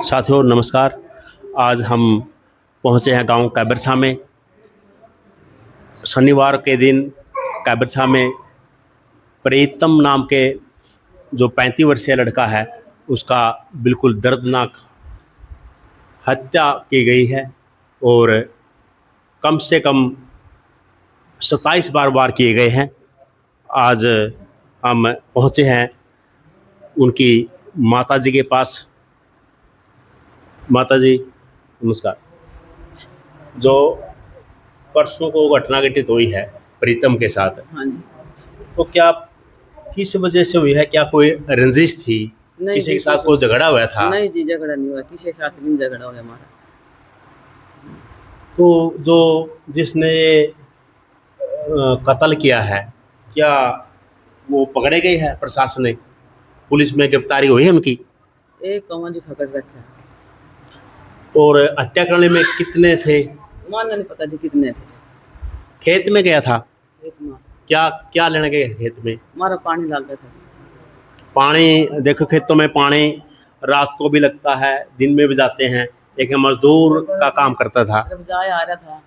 साथियों नमस्कार। आज हम पहुंचे हैं गांव कैबरछा में। शनिवार के दिन कैबरछा में प्रीतम नाम के जो 35 वर्षीय लड़का है उसका बिल्कुल दर्दनाक हत्या की गई है और कम से कम 27 बार वार किए गए हैं। आज हम पहुंचे हैं उनकी माता जी के पास। माता जी नमस्कार। जो परसों को घटना घटित हुई है प्रीतम के साथ, हाँ जी। तो क्या किस वजह से हुई है? क्या कोई रंजिश थी? नहीं किसी जी, के साथ कोई झगड़ा हुआ था? नहीं जी, झगड़ा नहीं हुआ, किसी के साथ भी नहीं झगड़ा हुआ हमारा। तो जो जिसने ये कत्ल किया है, क्या वो पकड़े गए हैं? प्रशासन ने, पुलिस में गिरफ्तारी हुई है उनकी? एक कौवा जी पकड़ रखा है। और हत्या करने में कितने थे? मानना नहीं पता जी कितने थे। खेत में गया था? एक माँ क्या क्या लेने गए खेत में? हमारा पानी डालता था। पानी देखो, खेतों में पानी रात को भी लगता है, दिन में भी जाते हैं। एक मजदूर का काम करता था। रबजाय आ रहा था,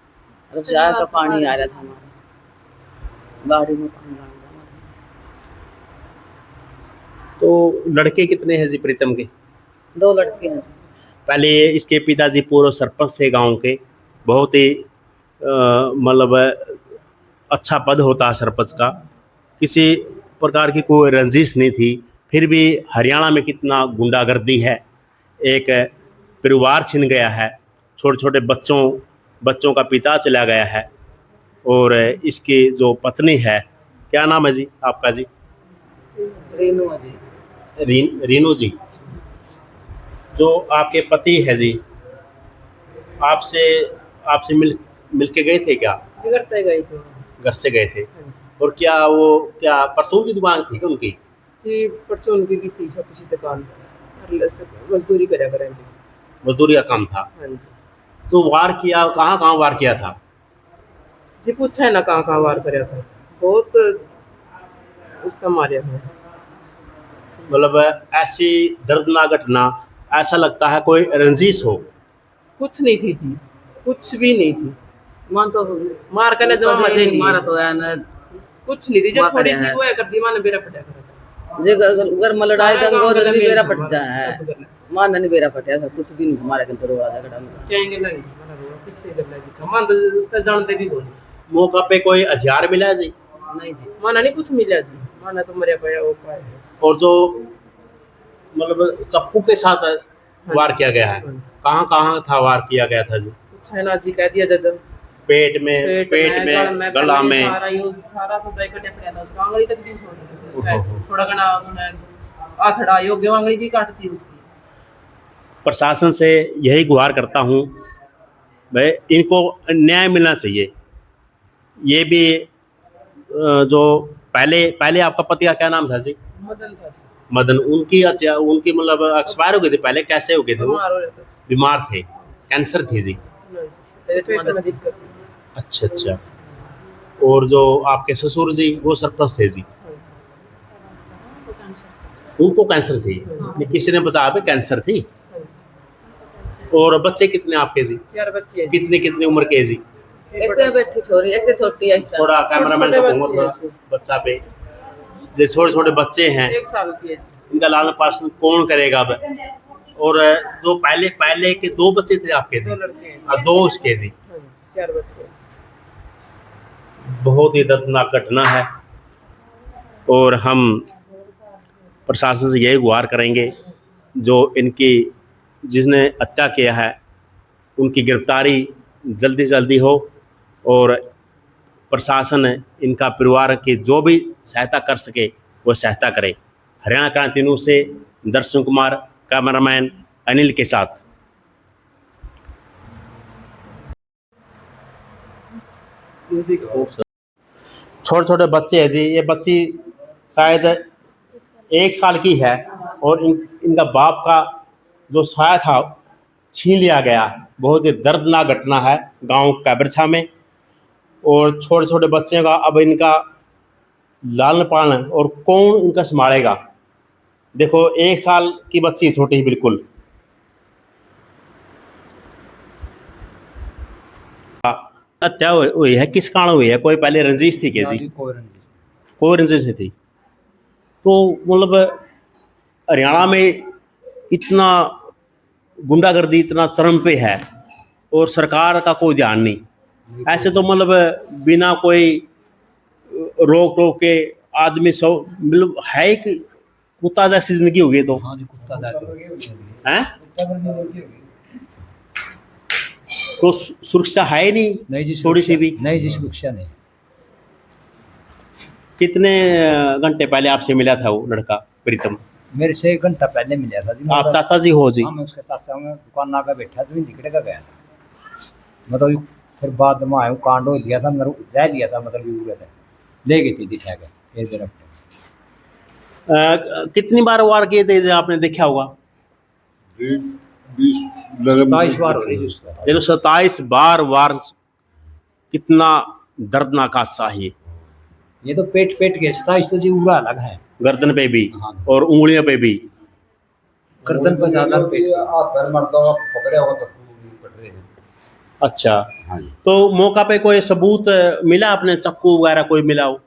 रबजाय का पानी आ रहा था हमारे बाड़ी में, पानी डाल रहा था। तो लड़के कितने हैं जी प्रीतम के? 2 लड़के हैं जी। पहले इसके पिताजी पूर्व सरपंच थे गांव के। बहुत ही मतलब अच्छा पद होता है सरपंच का। किसी प्रकार की कोई रंजिश नहीं थी। फिर भी हरियाणा में कितना गुंडागर्दी है। एक परिवार छिन गया है, छोटे छोटे बच्चों का पिता चला गया है। और इसकी जो पत्नी है, क्या नाम है जी आपका जी? रेनू है जी। रीनू जी। जो आपके पति है जी, आपसे आपसे मिल के गए थे क्या? जिगरते गए थे। घर से गए थे? हाँ जी। और क्या वो क्या परचून की दुकान थी क्या उनकी? जी, परसों उनकी भी थी छोटी सी दुकान, मजदूरी करा करेंगे। मजदूरी का काम था। हाँ जी। तो वार किया, कहाँ कहाँ वार किया था? जी पूछा है ना कहाँ कहाँ वार कराया था, बहुत उसका मारे हैं। मतलब ऐसी दर्दनाक घटना, ऐसा लगता है कोई रंजिश हो। कुछ नहीं थी जी, कुछ भी नहीं थी। मान तो मार करने जो मजे नहीं मारा तो है ना, कुछ नहीं थी। जो थोड़ी सी वो है कर दी माने बेरा पटा कर जे अगर मलड़ाई दंगो तो भी बेरा पट जा है। मान नहीं बेरा पटा था, कुछ भी नहीं हमारे के रोड़ा झगड़ा में कहेंगे नहीं मारा रोड़ा किससे करना है। मान तो उसका जानते भी कौन। मौका पे कोई हथियार मिला जी? नहीं जी, माना नहीं कुछ मिला जी। माना तो मरे पाया वो पाया। और जो मतलब चप्पू के साथ वार किया गया है, कहाँ कहाँ था वार किया गया था जी? छैना जी कह दिया जब पेट में गला में सारा सब इकट्ठे पड़ा था। उसका आंगली तक भी छोड़ दी, थोड़ा घना उसने आखड़ा योग्य आंगली भी काट दी उसकी। प्रशासन से यही गुहार करता हूँ भाई, इनको न्याय मिलना चाहिए। ये भी जो पहले आपका पति का क्या नाम था जी? मदन था जी। मदन। उनकी हत्या, उनकी मतलब एक्सपायर हो गए थे पहले? कैसे हो गए थे वो? बीमार थे, कैंसर थी जी? पेट में दिक्कत। अच्छा अच्छा। और जो आपके ससुर जी, वो सरपंच थे जी? उनको कैंसर थी? किसी ने बताया भी कैंसर थी? और बच्चे कितने आपके जी? 4 बच्चे। कितनी कितनी उम्र के जी? एक बेटी छोरी, एक छोटी है। थोड़ा कैमरामैन को कहूँगा थोड़ा बच्चा पे, जो छोटे छोटे बच्चे हैं 1 साल की है जी। इनका लालन पालन कौन करेगा अब? और जो पहले के 2 बच्चे थे आपके जी? 2 लड़के हैं। 2 उसके जी? 4 बच्चे। बहुत ही दर्दनाक घटना है। और हम प्रशासन से यही गुहार करेंगे, जो इनकी जिसने हत्या किया है उनकी गिरफ्तारी जल्दी से जल्दी हो। और प्रशासन इनका परिवार की जो भी सहायता कर सके वो सहायता करे। हरियाणा क्रांति न्यूज़ से दर्शन कुमार, कैमरामैन अनिल के साथ। छोटे छोटे बच्चे हैं जी। ये बच्ची शायद 1 साल की है और इनका बाप का जो साया था छीन लिया गया। बहुत ही दर्दनाक घटना है गांव कैबरछा में। और छोटे छोटे बच्चे का अब इनका लालन पालन और कौन इनका संभालेगा? देखो 1 साल की बच्ची, छोटी ही बिल्कुल। हत्या हुई है, किस कारण हुई है? कोई पहले रंजिश थी कैसी? कोई रंजिश नहीं थी। तो मतलब हरियाणा में इतना गुंडागर्दी इतना चरम पे है और सरकार का कोई ध्यान नहीं। ऐसे तो मतलब बिना कोई रोक टोक के आदमी सब मतलब है कि कुत्ता जैसी जिंदगी हो गई तो है। तो सुरक्षा है ही नहीं जी, थोड़ी सी भी नहीं जी, सुरक्षा नहीं। कितने घंटे पहले आपसे मिला था वो लड़का प्रीतम? मेरे से 1 घंटा पहले मिला था जी। आप चाचा जी हो जी? हाँ, मैं उसके चाचा हूँ। दुकान आकर बैठा तो निकले का गया मतलब फिर बाद में आया कांड हो लिया था, मेरे रह लिया था मतलब ले गई थी दिखा के एक तरफ। कितनी बार वार किए थे आपने देखा होगा? 27 बार हो रही है उसका। 27 बार वार। कितना दर्दनाक हादसा है ये तो पेट के 27 तो जी पूरा अलग है। गर्दन पे भी हाँ। और उंगलियों पे भी। गर्दन पर ज्यादा अच्छा। हाँ जी। तो मौका पे कोई सबूत मिला आपने, चक्कू वगैरह कोई मिला हो?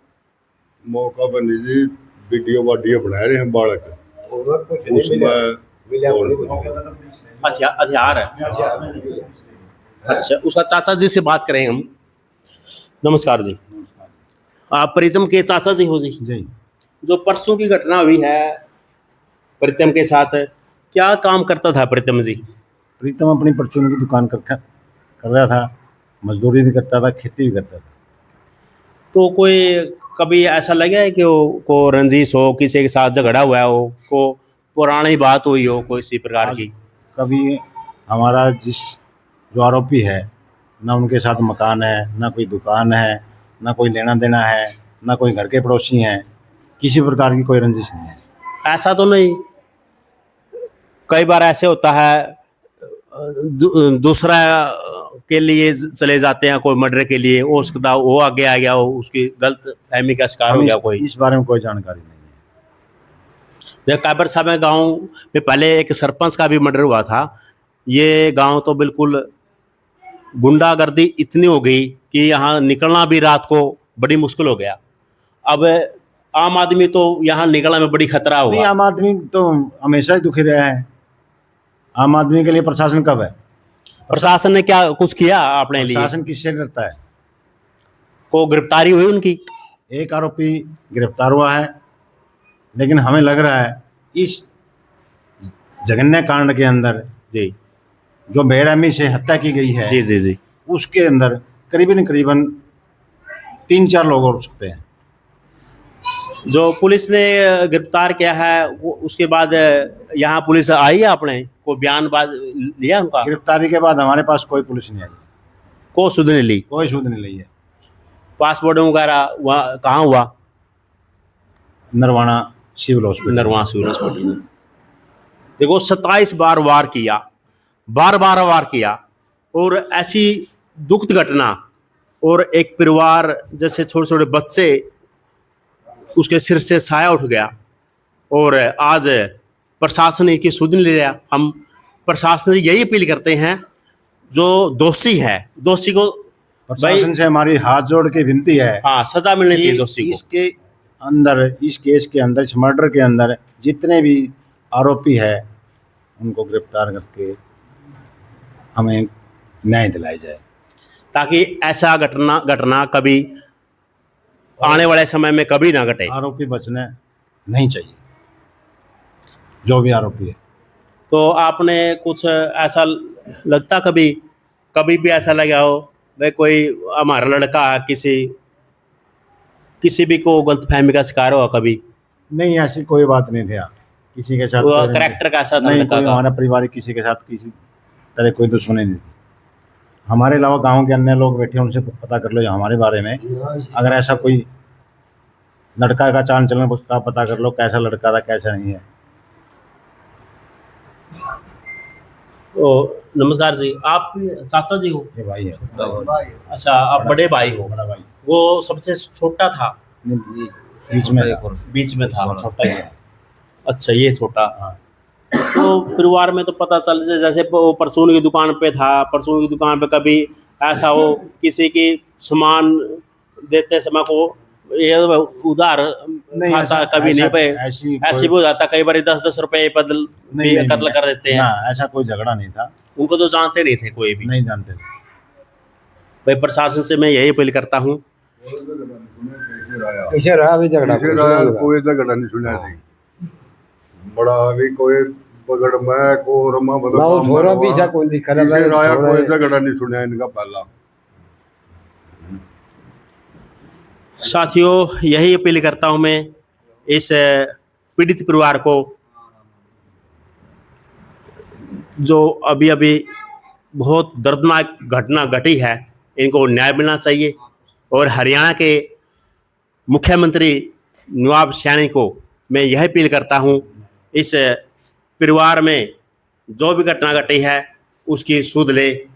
मौका पर नहीं जी, वीडियो बना रहे हैं बालक हथियार है। अच्छा, उसका चाचा जी से बात करें हम। नमस्कार जी, आप प्रीतम के चाचा जी हो जी? जी। जो परसों की घटना हुई है प्रीतम के साथ, क्या काम करता था प्रीतम जी? प्रीतम अपनी परचून की दुकान कर रहा था, मजदूरी भी करता था, खेती भी करता था। तो कोई कभी ऐसा लगा है कि को रंजिश हो, किसी के साथ झगड़ा हुआ हो, को पुरानी बात हुई हो कोई इसी प्रकार की? कभी हमारा जो आरोपी है, ना उनके साथ मकान है, ना कोई दुकान है, ना कोई लेना देना है, ना कोई घर के पड़ोसी हैं, किसी प्रकार की कोई रंजिश नहीं है। ऐसा तो नहीं, कई बार ऐसे होता है दूसरा के लिए चले जाते हैं कोई मर्डर के लिए, वो आगे आ गया हो, उसकी गलत फहमी का शिकार हो गया कोई। इस बारे में कोई जानकारी नहीं है। काबर साहब गांव में पहले एक सरपंच का भी मर्डर हुआ था। ये गांव तो बिल्कुल गुंडागर्दी इतनी हो गई कि यहाँ निकलना भी रात को बड़ी मुश्किल हो गया। अब आम आदमी तो यहाँ निकलना में बड़ी खतरा नहीं, हुआ। आम आदमी तो हमेशा ही दुखी रहा है। आम आदमी के लिए प्रशासन कब है? प्रशासन ने क्या कुछ किया अपने लिए? प्रशासन किससे करता है? को गिरफ्तारी हुई उनकी? एक आरोपी गिरफ्तार हुआ है, लेकिन हमें लग रहा है इस जघन्य कांड के अंदर जी जो बेरहमी से हत्या की गई है, जी जी जी, उसके अंदर करीबन 3-4 लोग हो सकते हैं। जो पुलिस ने गिरफ्तार किया है वो उसके बाद यहाँ पुलिस आई है, आपने को बयान बाद लिया उनका? गिरफ्तारी के बाद हमारे पास कोई पुलिस नहीं आई, को सुध नहीं ली? कोई सूद नहीं ली है। पासपोर्ट वगैरह वहाँ कहाँ हुआ? Narwana civil hospital. Narwana civil hospital में। देखो 27 बार वार किया, बार वार किया, और ऐसी दुखद घटना, और एक परिवार जैसे छोटे छोटे बच्चे उसके सिर से साया उठ गया, और आज प्रशासन की सुध नहीं ले रहा। हम प्रशासन से यही अपील करते हैं, जो दोषी है दोषी को प्रशासन से हमारी हाथ जोड़ के विनती है, हाँ सजा मिलनी चाहिए दोषी को। इसके अंदर, इस केस के अंदर, इस मर्डर के अंदर जितने भी आरोपी है उनको गिरफ्तार करके हमें न्याय दिलाई जाए, ताकि ऐसा घटना कभी आने वाले समय में कभी ना घटे। आरोपी बचने नहीं चाहिए, जो भी आरोपी है। तो आपने कुछ ऐसा लगता कभी भी ऐसा लगा हो भाई कोई हमारा लड़का किसी भी को गलतफहमी का शिकार हुआ कभी? नहीं, ऐसी कोई बात नहीं थी। किसी के साथ वो करैक्टर कैसा था नहीं, लड़का कोई का? हमारा पारिवारिक किसी के साथ किसी तरह कोई दुश्मनी नहीं थी। हमारे अलावा गांव के अन्य लोग बैठे, उनसे पता कर लो हमारे बारे में। अगर ऐसा कोई लड़का का चाल चलन उसका पता कर लो, कैसा लड़का था कैसा नहीं है। तो नमस्कार जी, आप चाचा जी हो? ये भाई है। अच्छा, आप बड़े भाई हो? बड़ा भाई वो सबसे छोटा था? बीच में बीच में था, छोटा ही है। अच्छा, ये छोटा। तो परिवार में तो पता चल जैसे वो परचून की दुकान पे था, परचून की दुकान पे कभी ऐसा हो किसी की सामान देते समय को ये उधार नहीं, खाता ऐसा- कभी नहीं ऐसा- पे ऐसी ऐसे भी कोई- हो जाता, कई बार 10-10 रुपए बदल भी कत्ल कर देते हैं। ना, ऐसा कोई झगड़ा नहीं था, उनको तो जानते नहीं थे कोई भी। नहीं जानते थे। भाई प्रशासन से मैं यही अपील करता हूँ। पीछे रहा भी झगड़ा कोई झगड़ा नहीं सुना थी बड़ा भी कोई पकड़ मैं को रमा ना वो थोड़ा भी ऐसा कोई दिक्कत है, कोई थोड़ा- झगड़ा नहीं सुना इनका पहला। साथियों यही अपील करता हूँ मैं इस पीड़ित परिवार को, जो अभी अभी बहुत दर्दनाक घटना घटी है, इनको न्याय मिलना चाहिए। और हरियाणा के मुख्यमंत्री नवाब सैनी को मैं यह अपील करता हूँ, इस परिवार में जो भी घटना घटी है उसकी सुध ले